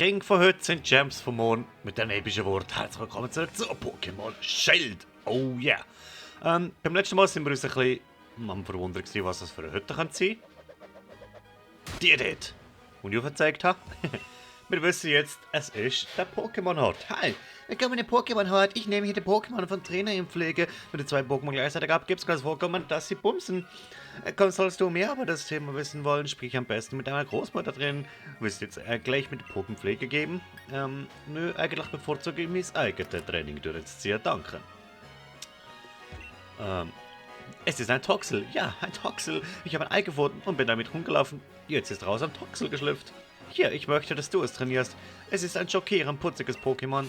King von heute sind Gems vom Mond mit dem epischen Wort. Herzlich willkommen zurück zu Pokémon Schild. Oh yeah. Beim letzten Mal sind wir uns ein bisschen am Verwundern gewesen, was das für eine Hütte sein könnte. Die dort, die ich aufgezeigt habe. Wir wissen jetzt, es ist der Pokémon-Hort. Hi, willkommen in der Pokémon-Hort. Ich nehme hier den Pokémon von Trainer in Pflege. Wenn du zwei Pokémon gleichzeitig ab gibt es ganz vorkommen, dass sie bumsen. Sollst du mehr über das Thema wissen wollen, sprich am besten mit deiner Großmutter drin. Willst du jetzt gleich mit der Pokémon-Pflege geben? Nö, eigentlich bevorzuge ich mein eigenes Training durchzuziehen. Danke. Es ist ein Toxel. Ja, ein Toxel. Ich habe ein Ei gefunden und bin damit rumgelaufen. Jetzt ist raus ein Toxel geschlüpft. Hier, ich möchte, dass du es trainierst. Es ist ein schockierend putziges Pokémon.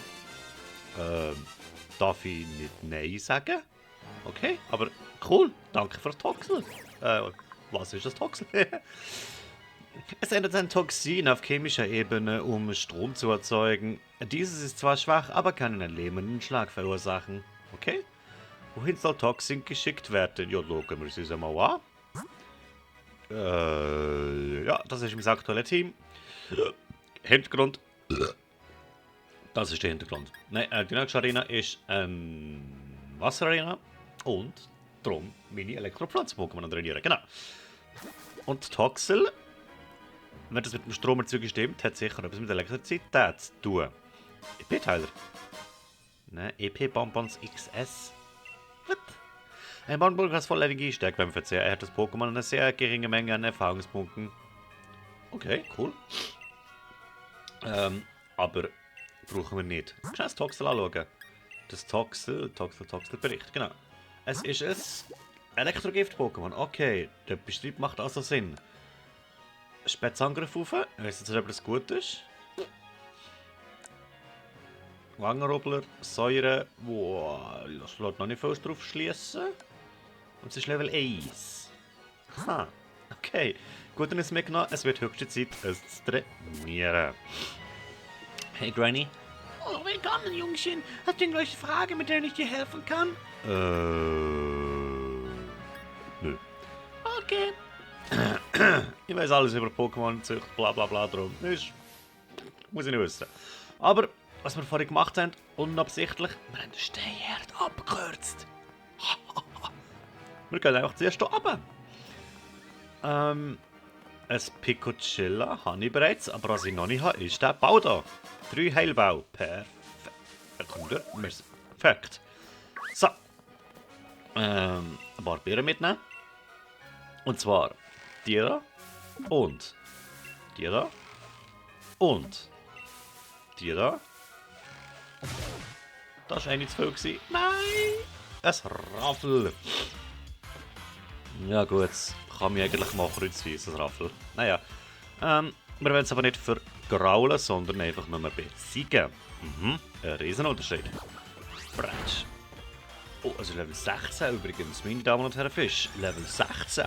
Darf ich nicht Nein sagen? Okay, aber cool. Danke für das Toxel. Was ist das Toxel? Es ändert sein Toxin auf chemischer Ebene, um Strom zu erzeugen. Dieses ist zwar schwach, aber kann einen lähmenden Schlag verursachen. Okay? Wohin soll Toxin geschickt werden? Ja, schauen wir es uns einmal an. Ja, das ist mein aktuelles Team. Hintergrund. Das ist der Hintergrund. Nein, die nächste Arena ist eine Wasserarena. Und darum meine Elektropflanzen-Pokémon trainieren. Genau. Und Toxel, wenn das mit dem Stromerzeuger stimmt, hat sicher etwas mit Elektrizität zu tun. EP-Teiler. Nein, EP-Bonbons XS. Was? Ein Bonbon kann voll Energie stärken beim Verzehr. Er hat das Pokémon eine sehr geringe Menge an Erfahrungspunkten. Okay, cool. Aber brauchen wir nicht. Kannst du das Toxel anschauen? Das Toxel-Bericht, genau. Es ist ein Elektrogift-Pokémon. Okay, der Beschrieb macht also Sinn. Spätzangriff rauf. Ich weiß jetzt nicht, ob das gut ist. Wangenrubbler, Säure. Wow, das lässt noch nicht viel drauf schließen. Und es ist Level 1. Ha, okay. Gut, dann ist es mitgenommen. Es wird höchste Zeit, es zu trainieren. Hey Granny. Oh, willkommen, Jungchen. Hast du irgendwelche Fragen, mit denen ich dir helfen kann? Nö. Okay. Ich weiß alles über Pokémon, Zucht, bla bla bla drum. Muss ich nicht wissen. Aber, was wir vorhin gemacht haben, unabsichtlich, wir haben den Steinherd abgekürzt. Wir gehen einfach zuerst hier runter. Ein Picocilla habe ich bereits, aber was ich noch nicht habe, ist der Bau da. 3 Heilbau. Perfekt. So. Ein paar Beeren mitnehmen. Und zwar die da. Und die da. Und die da. Das war eigentlich zu viel gewesen. Nein! Ein Raffel. Ja gut, kann mich eigentlich mal kreuzweise, ein Raffel. Naja. Wir wollen es aber nicht vergraulen, sondern einfach nur besiegen. Ein Riesenunterschied. Bratsch. Oh, also Level 16 übrigens, meine Damen und Herren Fisch. Level 16.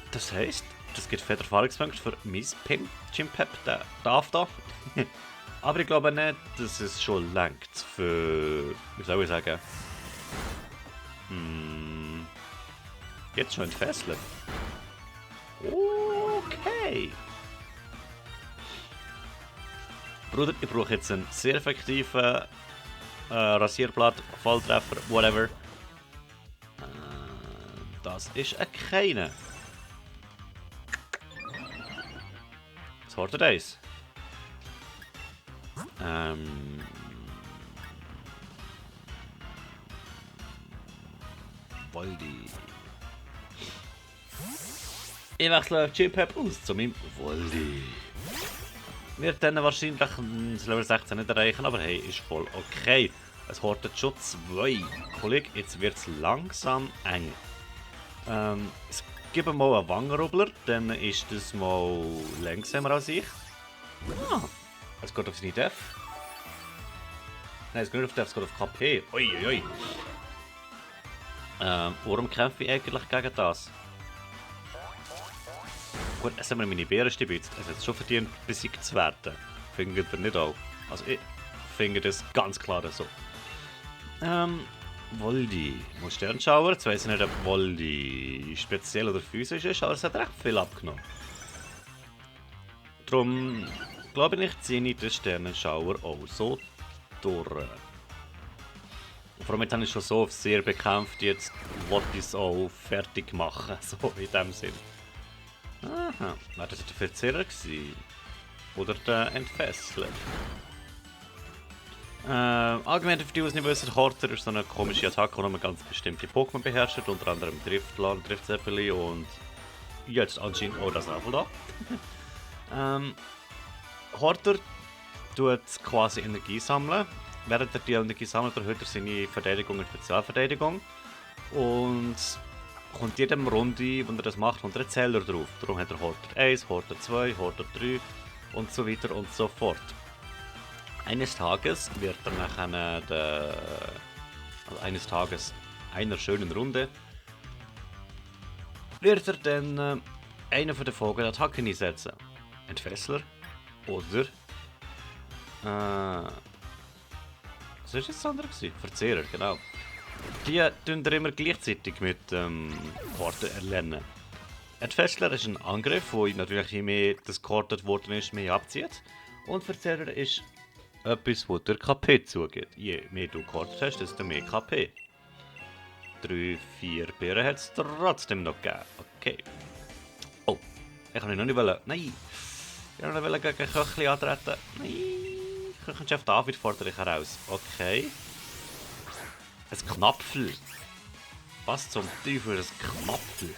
Das heisst, das gibt 4 Erfahrungspunkte für mein Chimpep, der darf da. Aber ich glaube nicht, dass es schon langt für, wie soll ich sagen, jetzt schon entfesselt. Okay. Bruder, ich brauche jetzt einen sehr effektiven Rasierblatt, Volltreffer, whatever. Das ist ein keiner. Was hortet eins? Voldi. Ich wechsle Chimpep aus zu meinem Voldi. Wird dann wahrscheinlich das Level 16 nicht erreichen, aber hey, ist voll okay. Es hortet schon 2. Kollege, jetzt wird es langsam eng. Es gibt mal einen Wangenrubbler, dann ist das mal langsamer als ich. Ah, es geht auf seine Def. Nein, es geht nicht auf Def, es geht auf KP. Uiuiui. Warum kämpfe ich eigentlich gegen das? Gut, jetzt haben wir meine Bärenstibitz. Es hat schon verdient, besiegt zu werden. Findet ihr nicht auch? Also ich finde das ganz klar so. Voldi. Muss Sternschauer. Jetzt weiss ich nicht, ob Voldi speziell oder physisch ist, aber es hat recht viel abgenommen. Darum glaube ich, ziehe ich den Sternenschauer auch so durch. Vor allem jetzt habe ich schon so sehr bekämpft, jetzt wollte ich es auch fertig machen, so in dem Sinn. Aha, war das der Verzehrer gewesen? Oder der Entfessler? Allgemein für die, die es nicht wissen, Horter ist so eine komische Attacke, die nur ganz bestimmte Pokémon beherrscht, unter anderem Driftlan, Driftzeppeli und jetzt anscheinend auch das Level da. Horter tut quasi Energie sammeln. Während er die Energie sammelt, erhöht er seine Verteidigung und Spezialverteidigung. Und kommt jedem Runde, wenn er das macht, kommt ein Zähler drauf. Darum hat er Horter 1, Horter 2, Horter 3 und so weiter und so fort. Eines Tages wird er nach einer schönen Runde, wird er dann einen von den Vogelattacken einsetzen. Entfessler oder was war das andere? Verzehrer, genau. Die tun immer gleichzeitig mit Karten erlernen. Entfessler ist ein Angriff, wo natürlich je mehr das gekartet worden ist, mehr abzieht. Und Verzehrer ist etwas, wo dir KP zugeht. Je mehr du gekartet hast, desto mehr KP. 3, 4 Beeren hat es trotzdem noch gegeben. Okay. Oh, ich kann noch nicht wollen. Nein! Ich wollte noch gegen Köchli antreten. Nein! Köchenchef David fordere ich heraus. Okay. Ein Knapfel. Was zum Teufel ist ein Knapfel?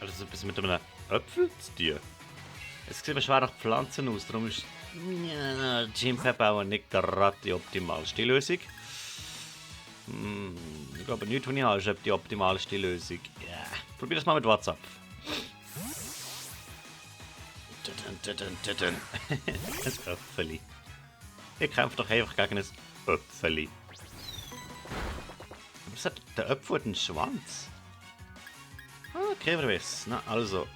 Hat das etwas mit einem Äpfel zu tun? Es sieht mir schwer nach Pflanzen aus, darum ist Gympep auch nicht gerade die optimalste Lösung. Ich glaube, nichts, was ich habe, ist die optimalste Lösung. Yeah. Probier das mal mit WhatsApp. Ein Äpfeli. Ich kämpfe doch einfach gegen ein Äpfeli. Was hat der Äpfel hat einen Schwanz? Okay, wer weiß. Na, also.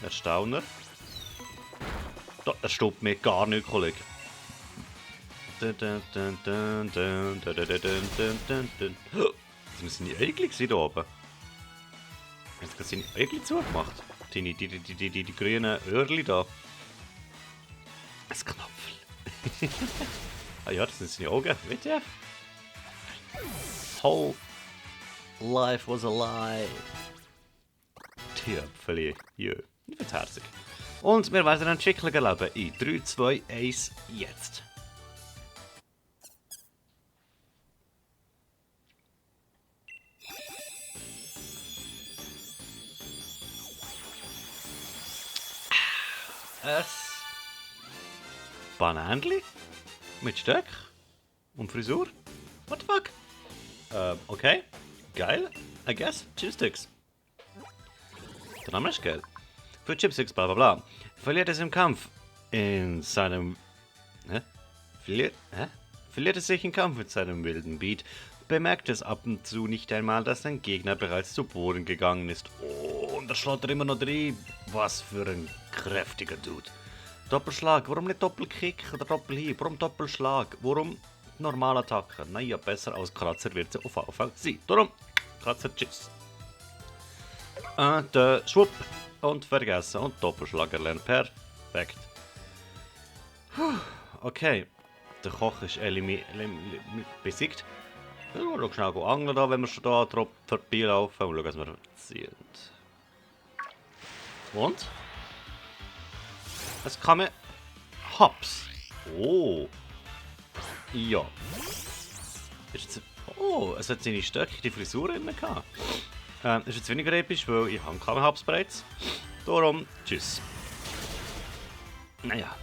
Erstauner. Das stoppt mir gar nicht, Kollege. Jetzt müssen die Äugel hier oben. Jetzt hat seine Äugel zugemacht. Die grünen Öhrchen da. Ein Knopf. Ah ja, das sind seine Augen. WTF? Whole life was a lie. Die Äpfel. Ja, ich find's herzig. Und wir werden ein schicklicher Leben in 3, 2, 1, jetzt. Ein Bananli mit Stöck und Frisur. What the fuck? Okay. Geil. I guess. Chipsticks. Der Name ist geil. Für Chipsticks, bla bla bla. Verliert es im Kampf in seinem... Verliert es sich im Kampf mit seinem wilden Beat, bemerkt es ab und zu nicht einmal, dass sein Gegner bereits zu Boden gegangen ist. Oh, und da schlägt er immer noch drin. Was für ein kräftiger Dude. Doppelschlag, warum nicht Doppelkick oder Doppelhieb? Warum Doppelschlag? Warum Normalattacke? Naja, besser als Kratzer wird sie auf Anfang sein. Darum, Kratzer, tschüss. Der Schwupp und vergessen und Doppelschlag erlernen. Perfekt. Okay, der Koch ist besiegt. Schau schnell angeln, da, wenn wir schon da vorbeilaufen. Und schauen, was wir ziehen. Und? Es kam Hops. Oh. Ja. Oh, es hat seine Stöcke, die Frisur drin gehabt. Ist jetzt weniger episch, weil ich habe keine Hops bereits. Darum, tschüss. Naja.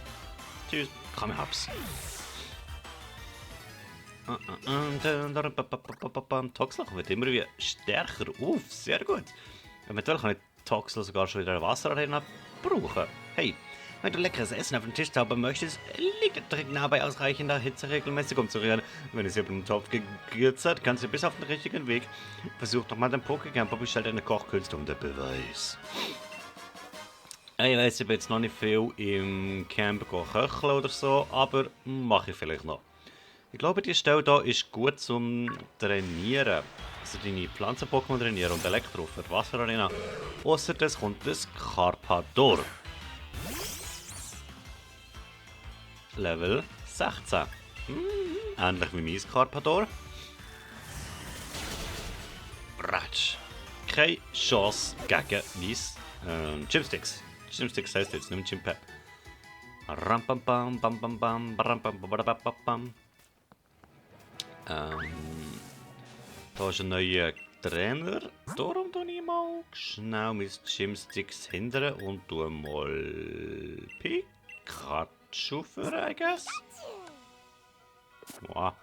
Tschüss, keine Hops. Toxel wird immer wieder stärker auf. Sehr gut. Eventuell kann ich Toxel sogar schon wieder eine Wasserarena brauchen. Hey, wenn du leckeres Essen auf dem Tisch haben möchtest, liegt der Trick nah bei ausreichender Hitze regelmäßig umzurühren. Wenn es über den Topf gegürt hat, kannst du bis auf den richtigen Weg. Versuch doch mal den Pokécamp, bestellt eine Kochkünste um den Beweis. Ich weiß, ich bin jetzt noch nicht viel im Camp köcheln oder so, aber mache ich vielleicht noch. Ich glaube, die Stelle hier ist gut zum Trainieren. Also deine Pflanzen-Pokémon trainieren und Elektro für die Wasserarena. Ausser das kommt das Carpador. Level 16. Ähnlich wie mein Carpador. Bratsch. Keine Chance gegen mein Chipsticks. Chipsticks heisst jetzt, nicht mehr Chimpep. Rampampam, bam bam bam, bam. Da ist ein neuer Trainer. Darum tue ich mal schnell meine Chipsticks hindern und tue mal Pikachu für, I guess. Wow.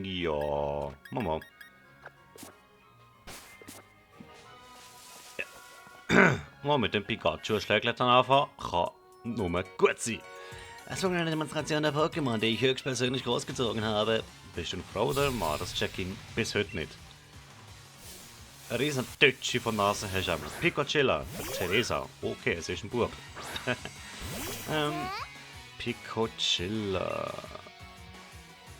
Ja, Mama. Mal mit dem Pikachu-Schlägler dann anfangen, kann nur gut sein. Es war eine Demonstration der Pokémon, die ich höchstpersönlich großgezogen habe. Bist du eine Frau oder ein Mann? Das check ich bis heute nicht. Eine riesen Tötsche von Nase hast du auch. Piccochilla, Theresa. Okay, es ist ein Bub. Piccochilla.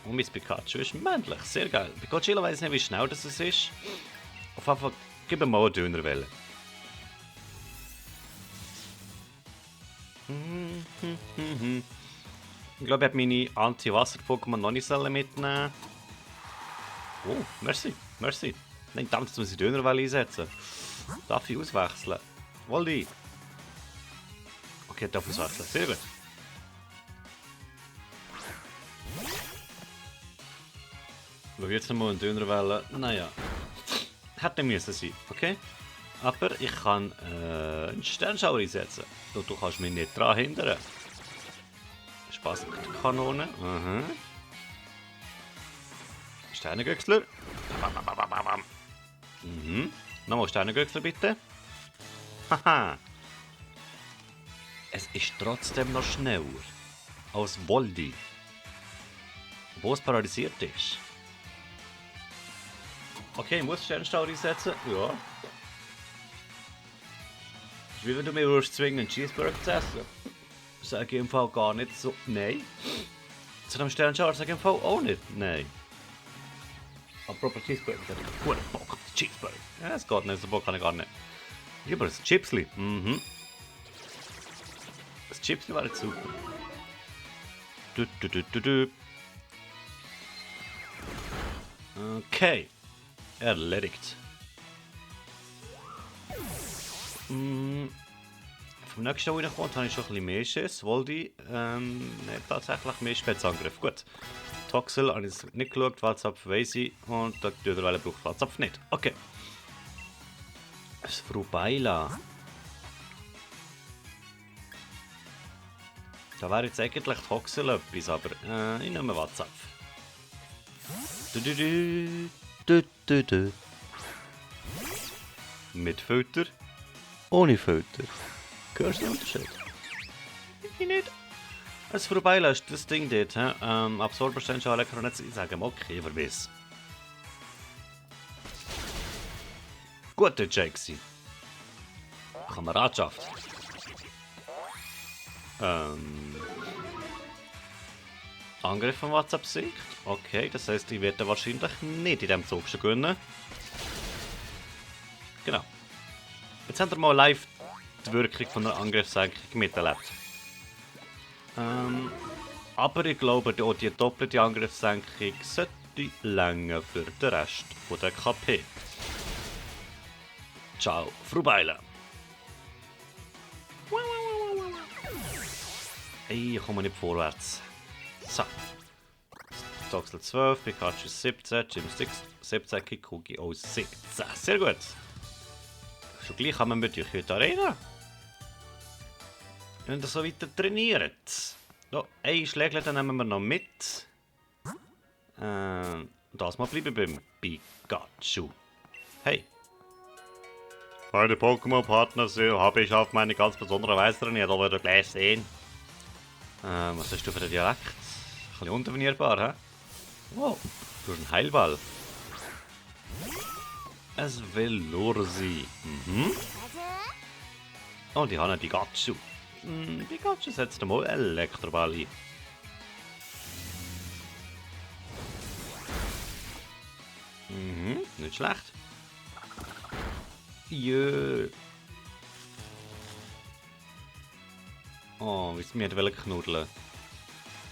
Und mein Pikachu ist männlich, sehr geil. Piccochilla weiss nicht, wie schnell das ist. Auf jeden Fall, gib ihm mal eine Dönerwelle. Ich glaube, ich habe meine Anti-Wasser-Pokémon noch nicht mitnehmen. Oh, merci, merci. Nein, verdammt, jetzt muss ich Dönerwelle einsetzen. Darf ich auswechseln? Wollte. Okay, darf ich auswechseln. Sehr gut. Schau jetzt nochmal eine Dönerwelle. Naja. Hätte müssen sein, okay? Aber ich kann einen Sternschauer einsetzen. Und du kannst mich nicht daran hindern. Spaßkanone. Sternengöchsler. Nochmal Sternengöchsler bitte. Haha. Es ist trotzdem noch schneller als Voldi. Wo es paralysiert ist. Okay, ich muss Sternschauer einsetzen. Ja. Das ist wie wenn du mir zwingen einen Cheeseburger zu essen. Sage ich im Fall gar nicht so nein. Zu einem Sternschauer sage ich im Fall auch nicht nein. Apropos Cheeseburger, ich habe einen guten Bock auf Cheeseburger. Ja, es geht nicht, so Bock kann ich gar nicht. Lieber ein Chipsli. Das Chipsli war jetzt super. Okay. Erledigt. Vom nächsten Mal reinkommt, habe ich schon ein bisschen mehr Schiss. Voldi, tatsächlich mehr Spätzangriff. Gut. Toxel habe ich nicht geschaut, Wahlzapf weiss ich. Und der Döderwelle braucht Wahlzapf nicht. Okay. Das ist Frau Beila. Da wäre jetzt eigentlich Toxel etwas, aber ich nehme Wahlzapf. Mit Filter. Ohne Filter. Hörst du den Unterschied? Ich nicht. Als Frau Beila ist das Ding dort. Absorbersteinschale kann ich nicht sagen. Okay, verwiss. Gute Jaxi. Kameradschaft. Angriff von WhatsApp besiegt. Okay, das heisst, ich werde wahrscheinlich nicht in diesem Zug schon gewinnen. Genau. Jetzt habt ihr mal live die Wirkung von einer Angriffssenkung miterlebt. Aber ich glaube, auch die doppelte Angriffssenkung sollte länger für den Rest von der KP. Ciao, Frau Beila. Hey, ich komme nicht vorwärts. So. Toxel 12, Pikachu 17, Gymsticks 17, Kikugi auch 17. Sehr gut. Schon gleich haben wir mit euch in der Arena. Wenn ihr so weiter trainiert. So, ein Schlägler dann nehmen wir noch mit. Das mal bleiben beim Pikachu. Hey. Meine Pokémon-Partner habe ich auf meine ganz besondere Weise trainiert, da werdet ihr gleich sehen. Was hast du für einen Dialekt? Ein bisschen undefinierbar, hä? Wow, du hast einen Heilball. Es will nur sein. Oh, die haben einen Pikachu. Pikachu setzt mal Elektroball ein. Mhm, nicht schlecht. Jö. Oh, wie es mir wollte knuddeln.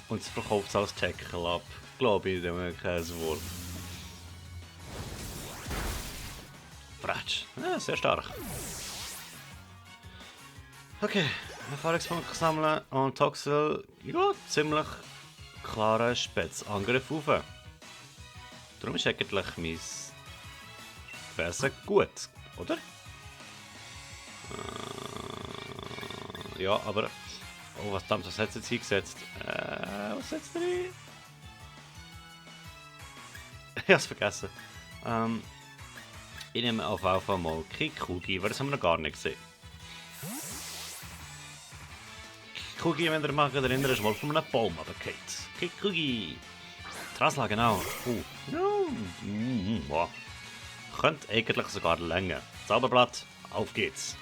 Und es verkauft es als Tackle ab. Glaube ich, dem Käsewurf. Fratsch. Ja, sehr stark. Okay, Erfahrungspunkte sammeln und Toxel, ja, ziemlich klarer Spätzangriff rauf. Darum ist eigentlich mein Wesen gut, oder? Ja, aber... Oh, was hat er jetzt hingesetzt? Was setzt er hin? Ich hab's vergessen. Ich nehme auf jeden Fall mal Kikugi, weil das haben wir noch gar nicht gesehen. Kikugi, wenn ihr mal erinnert, ist mal von einem Baum runtergefallen. Kikugi! Trasla, genau. Wow. Könnte eigentlich sogar länger. Zauberblatt, auf geht's.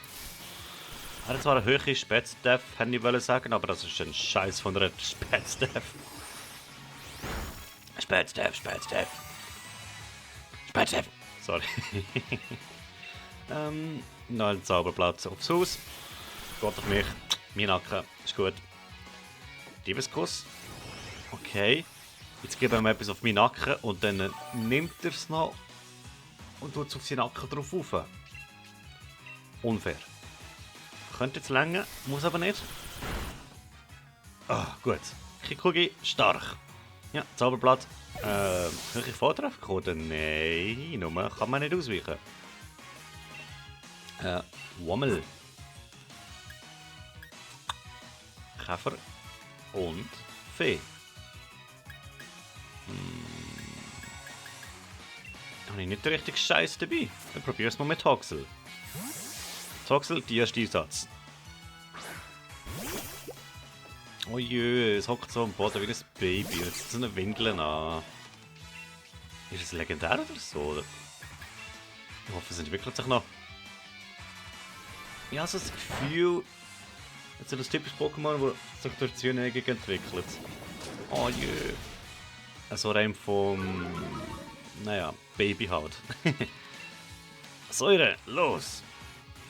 Er hat zwar eine höhere Spätzdef, hätte ich wollen sagen, aber das ist ein Scheiß von der Spätzdef. Spätzdef. Sorry. Noch ein Zauberblatt aufs Haus. Geht auf mich. Mein Nacken. Ist gut. Diebeskuss. Okay. Jetzt geben wir etwas auf meinen Nacken und dann nimmt er es noch und tut es auf seinen Nacken drauf rauf. Unfair. Könnte jetzt länger, muss aber nicht. Ah, gut. Kikugi, stark. Ja, Zauberblatt. Kann ich Vortreffer kommen? Nein, nur kann man nicht ausweichen. Wommel. Käfer und Fee. Habe ich nicht den richtigen Scheiß dabei? Dann probier es mal mit Toxel. Toxel, die erste Einsatz. Oh je, es hockt so am Boden wie ein Baby. Jetzt ist so eine Windel an. Ist es legendär oder so? Ich hoffe, es entwickelt sich noch. Ich habe so das Gefühl, jetzt ist das typische Pokémon, das sich durch die Züge entwickelt. Oh je. Also rein vom... Naja, Baby halt. Säure, los!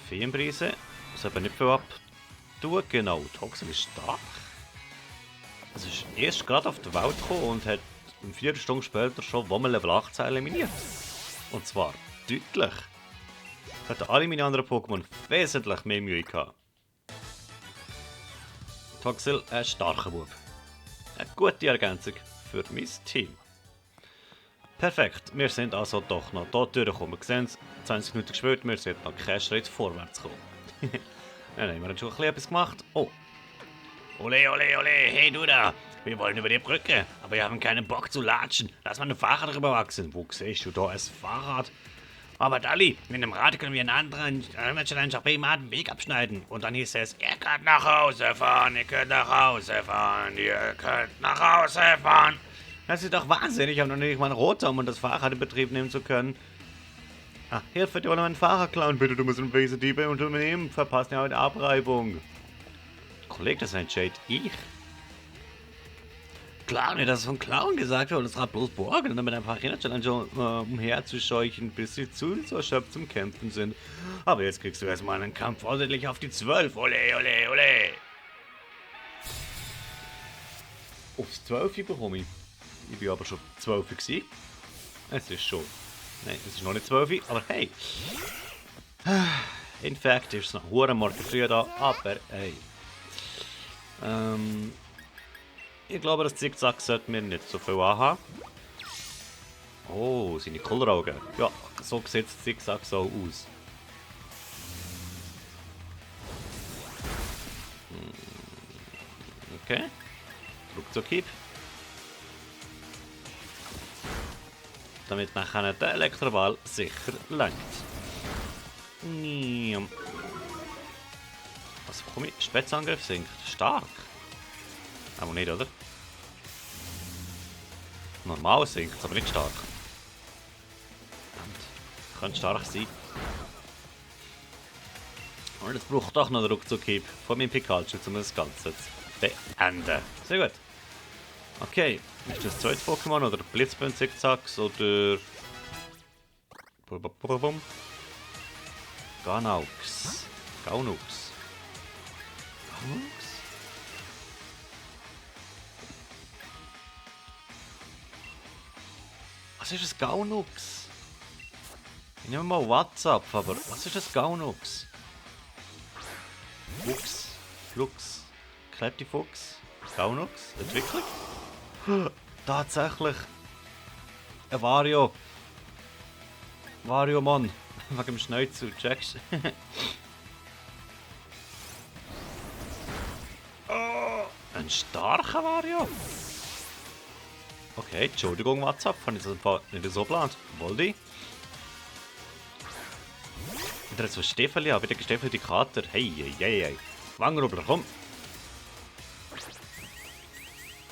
Feenbrise, das hat nicht viel abtun. Genau, Toxel ist stark. Es ist erst gerade auf die Welt gekommen und hat 4 Stunden später schon Wommel Level 18 eliminiert. Und zwar deutlich. Hatten alle meine anderen Pokémon wesentlich mehr Mühe gehabt. Toxel, ein starker Bub. Eine gute Ergänzung für mein Team. Perfekt, wir sind also doch noch hier durchgekommen. Wir sehen es, 20 Minuten gespielt, wir sind noch keinen Schritt vorwärts gekommen. Dann haben wir schon etwas gemacht. Oh. Ole, ole, ole, hey du da. Wir wollen über die Brücke, aber wir haben keinen Bock zu latschen. Lass mal ein Fahrrad drüber wachsen. Wo siehst du da ein Fahrrad? Aber Dalli, mit dem Rad können wir einen anderen den Weg abschneiden. Und dann hieß es, ihr könnt nach Hause fahren, ihr könnt nach Hause fahren, ihr könnt nach Hause fahren. Das ist doch Wahnsinn, ich habe noch nicht mal einen Rotom, um das Fahrrad in Betrieb nehmen zu können. Ah, Hilfe, die wollen meinen Fahrrad klauen, bitte, du musst einen Wesediebe unternehmen, verpasst ja heute Abreibung. Kollege, das entscheidet ich. Klar, nicht, dass es von Clown gesagt wird, das Rad bloß borgen und damit einfach hinstellen, schon umherzuscheuchen, bis sie zu erschöpft zum Kämpfen sind. Aber jetzt kriegst du erstmal einen Kampf ordentlich auf die 12. Ole, ole, ole. Aufs 12 bekomme ich. Ich bin aber schon 12 gewesen. Es ist schon. Nein, es ist noch nicht 12, aber hey. In fact ist es noch hure morgen früh da, aber hey. Ich glaube, das Zickzack sollte mir nicht so viel anhaben. Oh, seine Kulleraugen. Ja, so sieht das Zickzack so aus. Okay. Ruckzuck-Hieb. Damit nachher der Elektroball sicher langt. Was bekomme ich? Spätzangriff sinkt. Stark. Aber nicht, oder? Normal sinkt es, aber nicht stark. Verdammt. Könnte stark sein. Und es braucht doch noch einen Ruckzuck-Hieb von meinem Pikachu, um das Ganze zu beenden. Sehr gut. Okay, ist das zweite Pokémon oder Blitzböen Zickzacks oder Bum. Gaunux. Gaunux. Gaunux? Was ist ein Gaunux? Ich nehme mal WhatsApp, aber was ist ein Gaunux? Fuchs. Flux. Kleptifuchs. Gaunux. Entwicklung? Tatsächlich. Ein Wario. Wario, Mann. Wegen dem Schneuzel, checkst du? Oh, ein starker Wario. Okay, Entschuldigung, WhatsApp. Habe ich das nicht so geplant. Wollte ich? Wieder so Stiefel, ja, wieder gestiefelte Kater. Hey, hey, hey, hey. Wangenrubler, komm.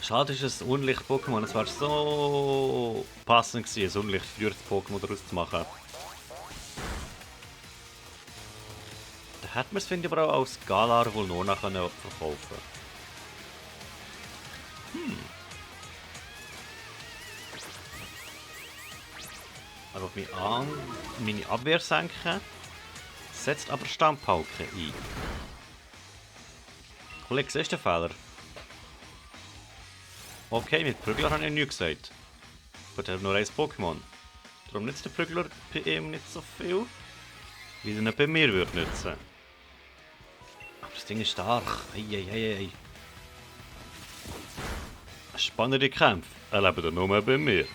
Schade ist ein Unlicht-Pokémon. Es wäre so passend gewesen, ein Unlicht-führtes Pokémon daraus zu machen. Da hätte man es, finde ich, aber auch als Galar wohl noch verkaufen können. Also meine Abwehr senken, setzt aber Stammpauke ein. Kollege, siehst du den Fehler? Okay, mit Prügler habe ich nichts gesagt. Gut, ich habe nur ein Pokémon. Darum nützt der Prügler bei ihm nicht so viel, wie er ihn bei mir würde nützen. Aber das Ding ist stark. Eieiei. Spannende Kämpfe erleben ihr nur bei mir.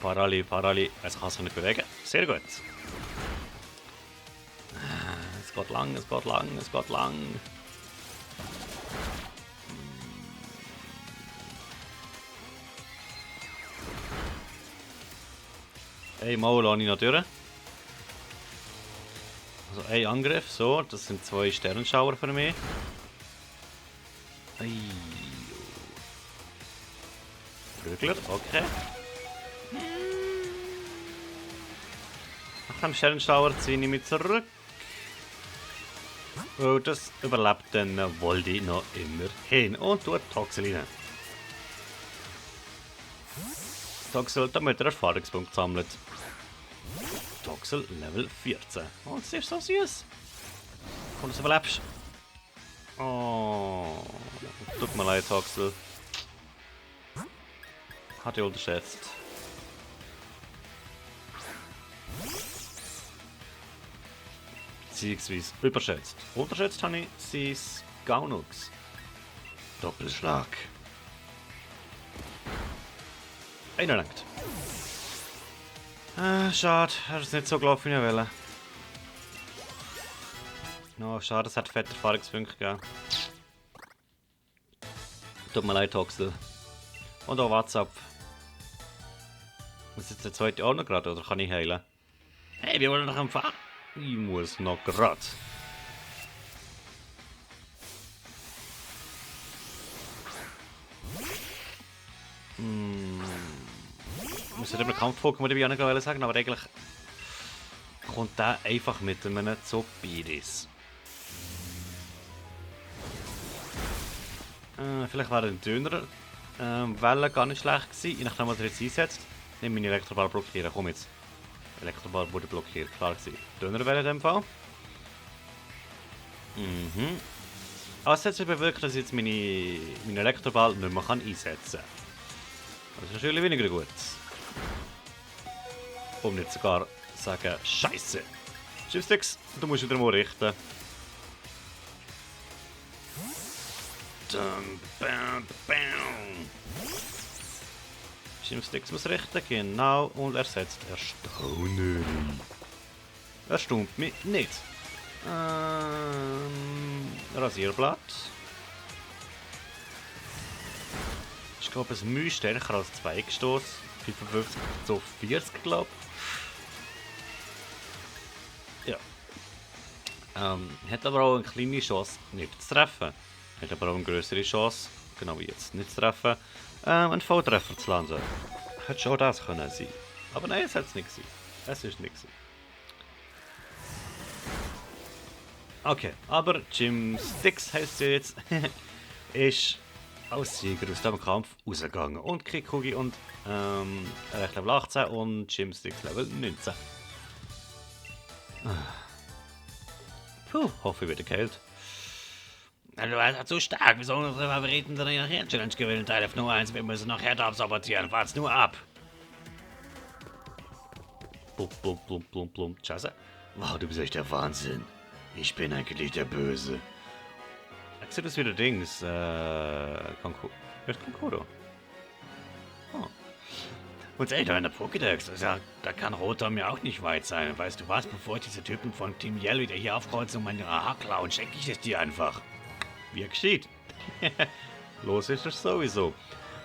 Parali. Also kann sich nicht bewegen. Sehr gut. Es geht lang. Ein Mal lasse ich noch durch. Also ein Angriff, so. Das sind 2 Sternenschauer für mich. Prügler, okay. Nach dem Sternenschauer ziehe ich mich zurück. Oh, das überlebt dann Voldy noch immer hin und tut Toxel rein. Toxel, damit er Erfahrungspunkt sammelt. Toxel Level 14. Oh, das ist so süß. Komm, du überlebst. Oh, tut mir leid, Toxel. Hat ich unterschätzt. Beziehungsweise überschätzt. Unterschätzt habe ich sein Gaunux. Doppelschlag. Einer langt. Schade, er ist nicht so gelaufen, wie ich wollte. No, schade, es hat fette Erfahrungspunkte gegeben. Tut mir leid, Toxel. Und auch WhatsApp. Muss jetzt der zweite auch noch gerade, oder kann ich heilen? Hey, wir wollen noch empfangen. Ich muss noch gerade. Ich muss nicht immer Kampf-Pokémon dabei angehen sagen, aber eigentlich kommt der einfach mit einem Zopiris. Vielleicht wäre ein dünner Welle gar nicht schlecht gewesen, je nachdem was er jetzt einsetzt. Nimm meine Elektroball blockieren, komm jetzt. Elektroball wurde blockiert, klar gewesen. Dünner Welle in dem Fall. Aber es hat sich bewirkt, dass ich jetzt meine Elektroball nicht mehr einsetzen kann. Das ist natürlich weniger gut. Um nicht sogar zu sagen, Scheiße. Chipsticks, du musst wieder mal richten. Chipsticks muss richten, genau. Und er setzt Erstaunen. Erstaunt mich nicht. Rasierblatt. Ich glaube, ein Mühe stärker als 2 gestoßen. 55 zu 40, glaube ich. Ja. Hat aber auch eine kleine Chance, nicht zu treffen. Hat aber auch eine größere Chance, genau wie jetzt, nicht zu treffen, einen Volltreffer zu landen. Hätte schon das können sein. Aber nein, es hat es nicht gewesen. Es ist nicht gewesen. Okay, aber Gymsticks heisst ja jetzt, ist als Sieger aus dem Kampf rausgegangen. Und Kikugi und Erich Level 18 und Chimsticks Level 19. Puh, hoffe ich wieder kalt. Du warst so stark, wieso unsere Favoriten der Challenge gewinnen? Teil auf Nummer 1, wir müssen noch härter absabotieren. Wart's nur ab. Blub, blub, blub, blub, blub. Scheiße. Wow, du bist echt der Wahnsinn. Ich bin eigentlich der Böse. Sieht das wieder Dings, Konku. Wer ist Konkuro? Oh. Und ey, da in der Pokédex, da kann Rotom ja auch nicht weit sein. Weißt du was, bevor diese Typen von Team Yell wieder hier aufkreuzen und meine Aha klauen, schenke ich es dir einfach. Wie er geschieht. Los ist es sowieso.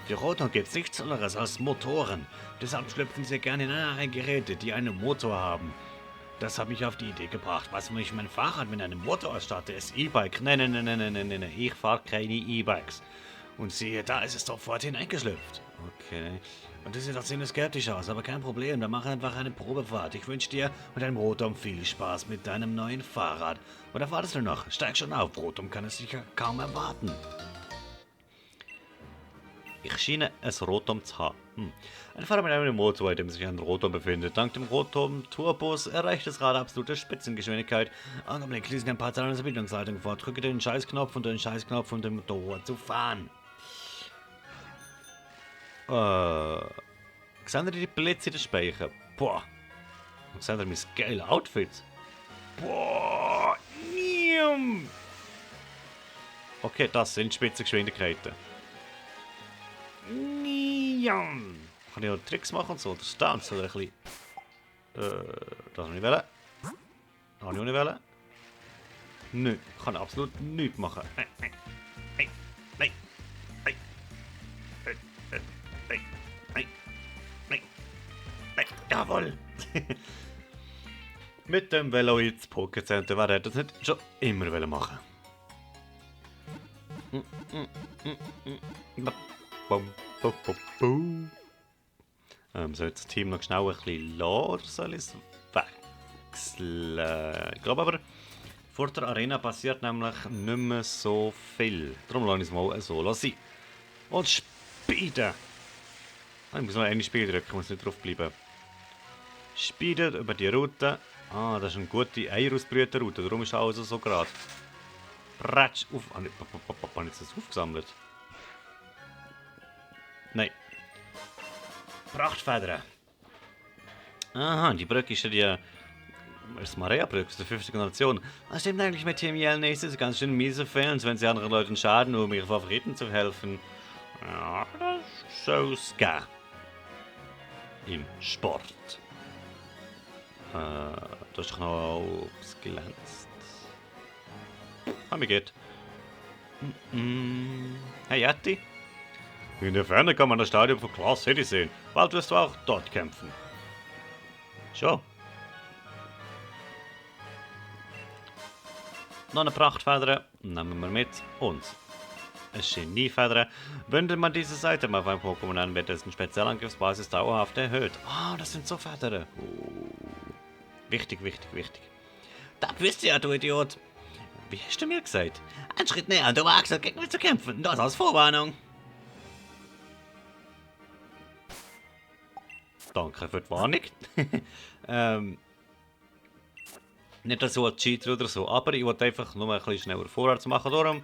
Für Rotom gibt's nichts anderes als Motoren. Deshalb schlüpfen sie gerne in andere Geräte, die einen Motor haben. Das hat mich auf die Idee gebracht. Was, wenn ich mein Fahrrad mit einem Motor ausstatte? Ist E-Bike. Nein. Ich fahre keine E-Bikes. Und siehe, da ist es sofort hineingeschlüpft. Okay. Und das sieht doch ziemlich skeptisch aus, aber kein Problem. Wir machen einfach eine Probefahrt. Ich wünsche dir und deinem Rotom viel Spaß mit deinem neuen Fahrrad. Oder wartest du noch? Steig schon auf. Rotom kann es sicher kaum erwarten. Ich scheine ein Rotom zu haben. Ein Fahrer mit einem Motor, in dem sich ein Rotom befindet. Dank dem Rotom Turbos erreicht das Rad absolute Spitzengeschwindigkeit. Augenblick schließen ein paar Zahlen an der Verbindungsleitung vor. Drücke den Scheißknopf und den Scheißknopf, um den Motor zu fahren. Sehen ihr die Blitze in den Speicher? Boah. Und sehen ihr mein geiles Outfit? Boah. Nium. Okay, das sind Spitzengeschwindigkeiten. Nium. Kann ich auch Tricks machen und so? Der Stanz oder ein bisschen. Das habe ich wählen. Das habe ich auch nicht wählen. Nö, ich kann absolut nichts machen. Nein. Jawohl! Mit dem Velo ins Pokécenter, wer hätte das nicht schon immer machen soll das Team noch schnell ein bisschen lassen oder soll ich es wechseln? Ich glaube aber, vor der Arena passiert nämlich nicht mehr so viel. Darum lasse ich es mal so sein. Und Speeden! Ich muss noch eine Speed drücken, ich muss nicht drauf bleiben. Speeden über die Route. Ah, das ist eine gute Eierausbrüterroute, darum ist alles so gerade. Pratsch auf. Habe ich das aufgesammelt? Nein. Prachtfedern. Aha, die Brücke ist ja die. Das Maria-Brücke aus der 5. Generation. Was stimmt eigentlich mit Team Yell nicht? Das ist ganz schön miese Fans, wenn sie anderen Leuten schaden, um ihren Favoriten zu helfen. Ja, das soll es gehen. Im Sport. Du hast doch noch ausglänzt. Mir geht. Hey Yeti. In der Ferne kann man das Stadion von Class City sehen. Bald wirst du auch dort kämpfen. Schon. Noch eine Prachtfeder nehmen wir mit und eine Geniefeder. Wendet man dieses Item auf ein Pokémon an, wird dessen Spezialangriffsbasis dauerhaft erhöht. Ah, das sind so Federn. Wichtig. Das wisst ihr ja, du Idiot. Wie hast du mir gesagt? Ein Schritt näher, du wagst gegen mich zu kämpfen. Das als Vorwarnung. Danke für die Warnung. Nicht so als Cheater oder so, aber ich wollte einfach nur ein bisschen schneller vorwärts machen. Darum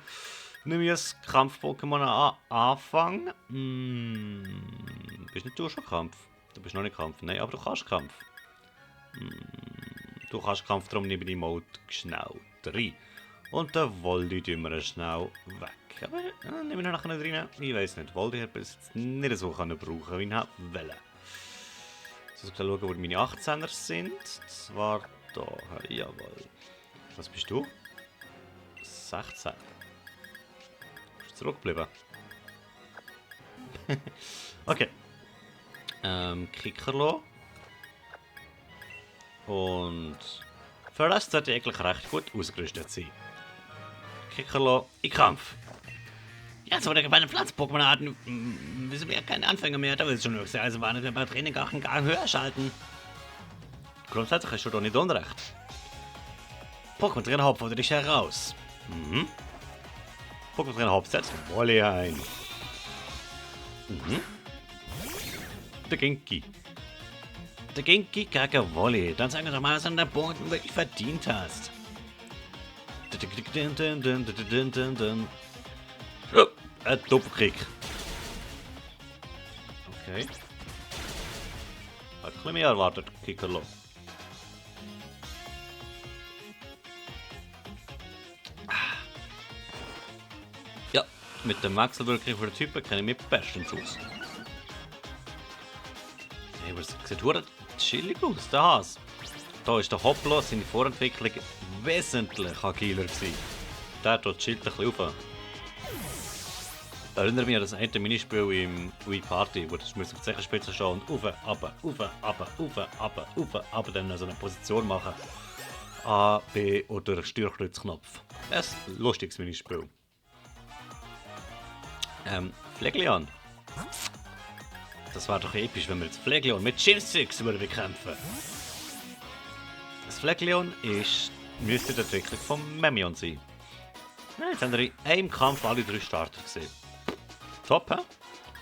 nehme ich ein Kampf-Pokémon anfangen. Bist nicht du schon Kampf? Du bist noch nicht Kampf. Nein, aber du kannst Kampf. Du kannst Kampf, darum nehme ich die Mode schnell rein. Und den Voldy tun wir schnell weg. Aber nehmen wir nachher nicht rein. Ich weiß nicht, Voldy hat bis jetzt nicht so brauchen können, wie ich wollte. Jetzt schauen, wo meine 18er sind. Zwar da, jawohl. Was bist du? 16. Bist du zurückgeblieben? Okay. Kickerlo. Und für das sollte ich eigentlich recht gut ausgerüstet sein. Kickerlo in Kampf. Jetzt, wo wir bei den Pflanzen-Pokémon-Arten wissen wir keine Anfänger mehr. Da wird es schon höchste Eisenbahn, dass wir bei Training auch gar höher schalten. Grundsätzlich hast du doch nicht unrecht. Pokémon Trainer Haupt fordert dich heraus. Pokémon Trainer Haupt setzt Wolle ein. Mhm. Der Genki. Der Genki gegen Volley. Dann sag doch mal, was du an der Boden wirklich verdient hast. Oh, ein Doppelkrieg. Okay. Hat ein bisschen mehr erwartet, Kickerlo. Ja, mit dem Wechselwirkung von den Typen kenne ich mich bestens aus. Hey, aber es sieht verdammt chillig aus, der Hase. Da ist der Hoppla, seine Vorentwicklung wesentlich agiler gewesen. Der dort chillt ein bisschen rauf. Erinnere mich an das eine Minispiel im Wii Party, wo du auf die Zechenspitze stehen und rauf, dann so eine Position machen. A, B oder Steuerkreuzknopf. Das ist ein lustiges Minispiel. Fleglion. Das war doch episch, wenn wir jetzt Fleglion mit Chimsticks bekämpfen. Das Fleglion müsste die Entwicklung von Memion sein. Ja, jetzt haben wir in einem Kampf alle 3 Starter gesehen. Top, hä?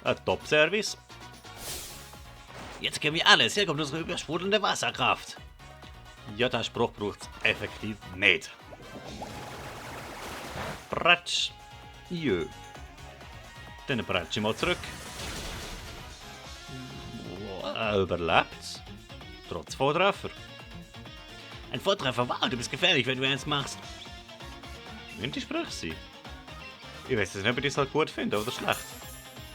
Ein Top-Service. Jetzt geben wir alles. Hier kommt unsere übersprudelnde Wasserkraft. Ja, der Spruch braucht es effektiv nicht. Bratsch. Jö. Dann bratsch ich mal zurück. Überlebt. Trotz Vortreffer. Ein Vortreffer, wow, du bist gefährlich, wenn du eins machst. Wenn die Sprüche sein. Ich weiß nicht, ob ich das halt gut finde oder schlecht.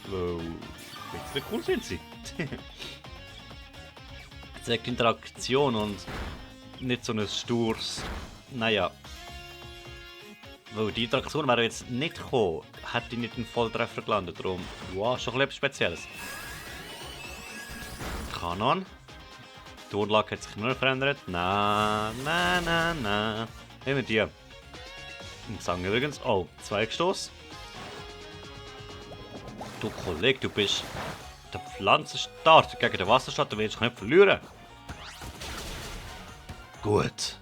Wenn cool sind sie. Zeigt Interaktion und nicht so ein stures. Naja. Weil die Interaktion wäre jetzt nicht gekommen, hätte ich nicht einen Volltreffer gelandet. Darum, wow, schon etwas Spezielles. Kanon. Die Tonlage hat sich immer noch verändert. Nein. Nehmen wir die. Und sagen übrigens, oh, 2 Gestoß. Du Kollege, du bist der Pflanzenstarter gegen den Wasserstarter, du willst dich nicht verlieren. Gut.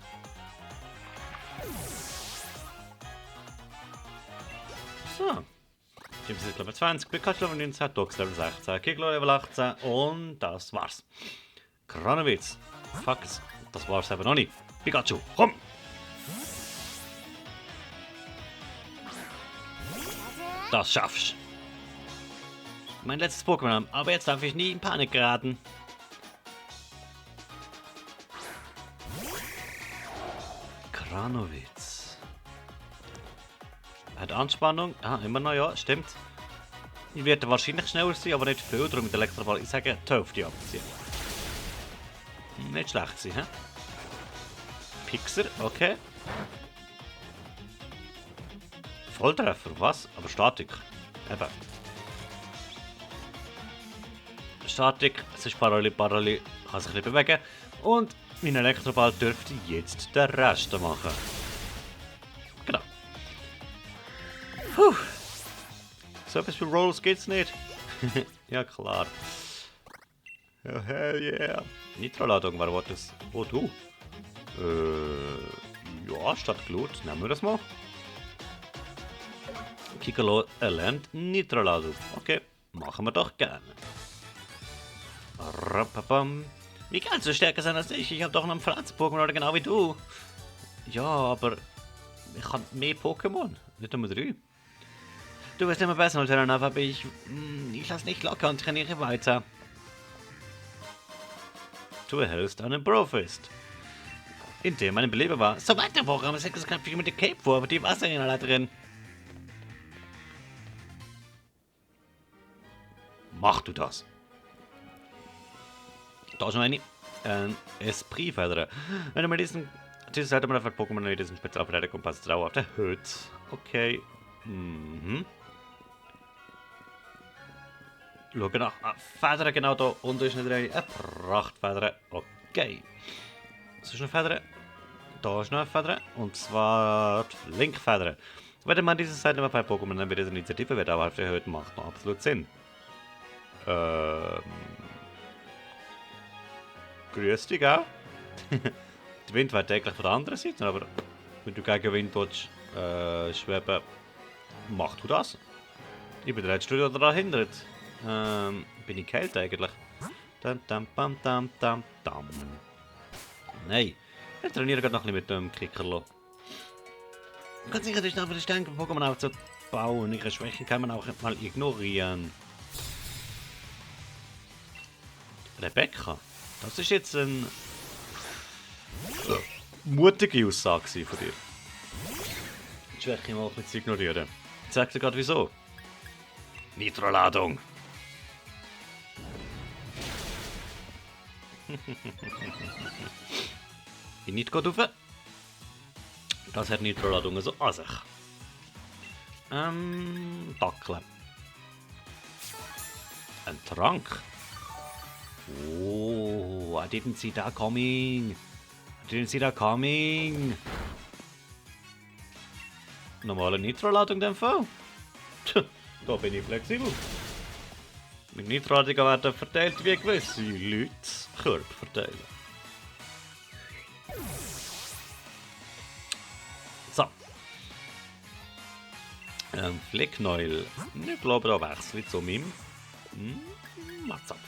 So. James ist Level 20, Pikachu Level 19, Dox Level 16, Keglo Level 18 und das war's. Kranowitz. Fuck, das war's eben noch nicht. Pikachu, komm! Das schaffst. Mein letztes Pokémon, aber jetzt darf ich nie in Panik geraten. Kranowitz. Hat Anspannung. Ah, immer noch, ja, stimmt. Ich werde wahrscheinlich schneller sein, aber nicht viel. Darum mit Elektroball, ich sage, die Hälfte abziehen. Nicht schlecht sein, hä? Pixer, okay. Volltreffer, was? Aber Statik. Eben. Statik, es ist Parallel, kann sich ein bisschen bewegen. Und mein Elektroball dürfte jetzt den Rest machen. Genau. Puh. So etwas wie Rolls geht's nicht. Ja, klar. Oh, hell yeah. Nitroladung, wer war das? Oh, du. Ja, statt Glut, nehmen wir das mal. Kikalo erlernt Nitroladung. Okay, machen wir doch gerne. Rappapam. Wie kannst du stärker sein als ich? Ich habe doch noch einen Pflanzen-Pokémon, oder genau wie du. Ja, aber ich habe mehr Pokémon. Nicht nur 3. Du wirst immer besser, Lieutenant, aber ich lasse nicht locker und trainiere weiter. Du erhältst einen Brofist. In dem mein Beleber war. So weiter, Programm, es knappt mit der Cape vor, aber die Wasserinhalterin. Mach du das. Da ist noch eine. Esprit-Feder. Wenn du mit diese Seite mal auf Pokémon in diesem Spezialverteidigung-Kompass drauf auf der Hütte. Okay. Mhm. Schau nach. Federn genau da unten ist nicht eine Prachtfeder. Okay. Was ist eine Feder? Da ist noch eine Feder. Und zwar die Linkfeder. Wenn man diese Seite mal bei Pokémon dann wird diese Initiative wird aber auf der Hütte macht noch absolut Sinn. Grüß dich auch. Der Wind weht täglich von der anderen Seite, aber wenn du gegen Wind willst, schweben, mach du das. Ich bin der letzte, der daran hindert. Bin ich kalt eigentlich? Dam, dam, bam, dam, dam, dam. Nein. Ich trainiere gerade noch ein bisschen mit dem Kickerlo. Ganz sicher, das ist einfach der Stärke Pokémon aufzubauen. Ihre Schwächen kann man auch mal ignorieren. Rebecca, das ist jetzt eine mutige Aussage von dir. Die Schwäche mal ein bisschen zu ignorieren. Ich sag dir gerade wieso. Nitroladung. Ich nicht gut rauf. Das hat Nitroladung so an sich. Dackel. Ein Trank. Oh, I didn't see that coming. I didn't see that coming. Normale Nitroladung in dem Fall. Tja, da bin ich flexibel. Mit Nitroladungen werden verteilt wie gewisse Leute Körper verteilen. So. Flicknäuel. Ich glaube, da wechsle ich zu meinem Matzapf.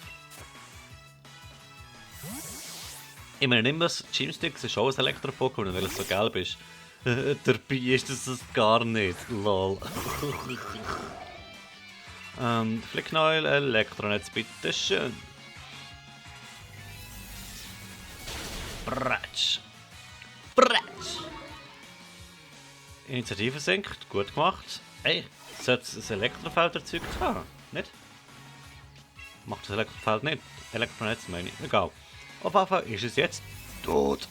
Ich meine, Nimbus Gymsticks ist auch ein Elektro-Pokémon, weil es so gelb ist. Dabei ist es gar nicht. Lol. Flicknäuel, Elektronetz, bitteschön. Bratsch. Bratsch. Initiative sinkt, gut gemacht. Ey, sollte es ein Elektrofeld erzeugt haben, nicht? Macht das Elektrofeld nicht. Elektronetz meine ich, egal. Auf jeden Fall ist es jetzt tot.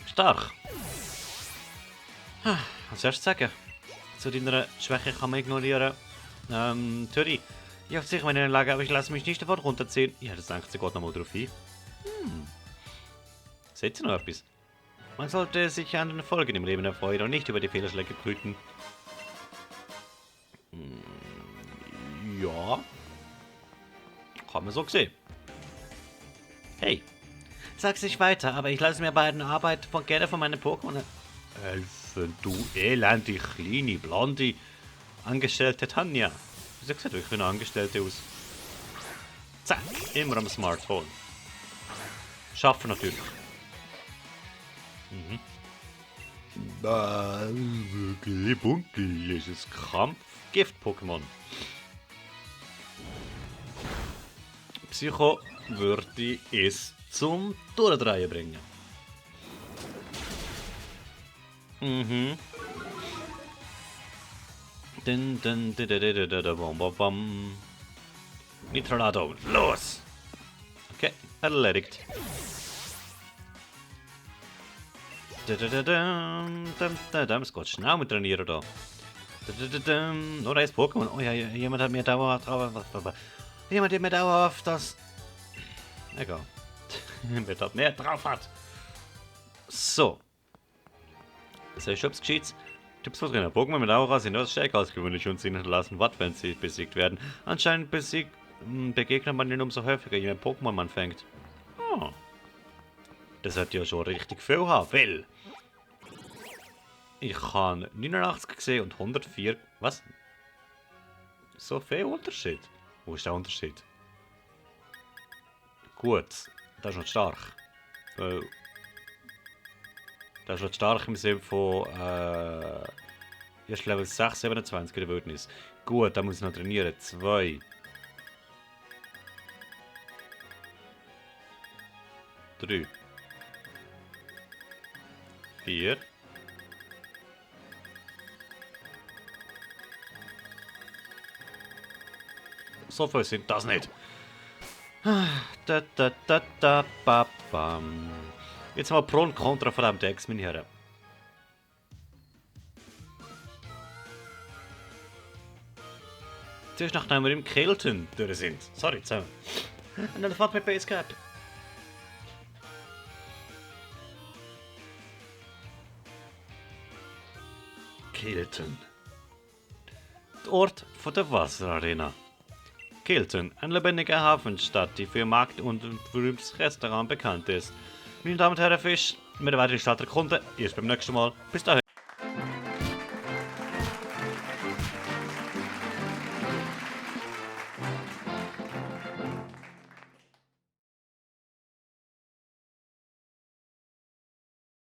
Stark. Was soll ich sagen? Zu deiner Schwäche kann man ignorieren. Theorie. Ich habe sicher meine Lage, aber ich lasse mich nicht davon runterziehen. Ja, das denkt sie Gott nochmal drauf ein. Seht ihr noch etwas? Man sollte sich an den Erfolgen im Leben erfreuen und nicht über die Fehlerschläge brüten. Ja. Kann man so sehen. Hey. Sag's nicht weiter, aber ich lasse mir bei der Arbeit gerne von meinen Pokémon helfen, du elende, kleine, blonde, Angestellte Tanja. Wieso sieht wirklich wie eine Angestellte aus? Zack, immer am Smartphone. Schaffen natürlich. Wirklich bunky ist es Kampf-Gift-Pokémon. Psycho würde es zum Durchdrehen bringen. Bam. Nitroladung, los! Okay, erledigt. Es geht schnell mit Trainieren da. Nur ein Pokémon. Oh ja, jemand hat mir dauerhaft das... Egal. Wer da mehr drauf hat. So. Das heißt, Schubs geschieht. Tipps für Trainer. Pokémon mit Aura sind das stärker als gewöhnlich und sie hinterlassen Watt, wenn sie besiegt werden. Anscheinend begegnet man ihnen umso häufiger, je mehr Pokémon man fängt. Oh. Das hat ja schon richtig viel haben, weil... Ich habe 89 gesehen und 104... Was? So viel Unterschied? Wo ist der Unterschied? Gut, das ist noch stark. Das ist noch stark im Sinne von... erst Level 6, 27 in der Wildnis. Gut, da muss ich noch trainieren. 2. 3. 4. So viel sind das nicht. Jetzt mal Pro und Contra von dem Dex, meine Herren. Zuerst nachdem wir im Kelton durch sind. Sorry, zusammen. Und dann fährt mit Basecap. Kelton. Der Ort von der Wasserarena. Kelton, eine lebendige Hafenstadt, die für Markt und ein berühmtes Restaurant bekannt ist. Meine Damen und Herren Fisch, mit der weiteren Stadt erkunden. Erst beim nächsten Mal. Bis dahin.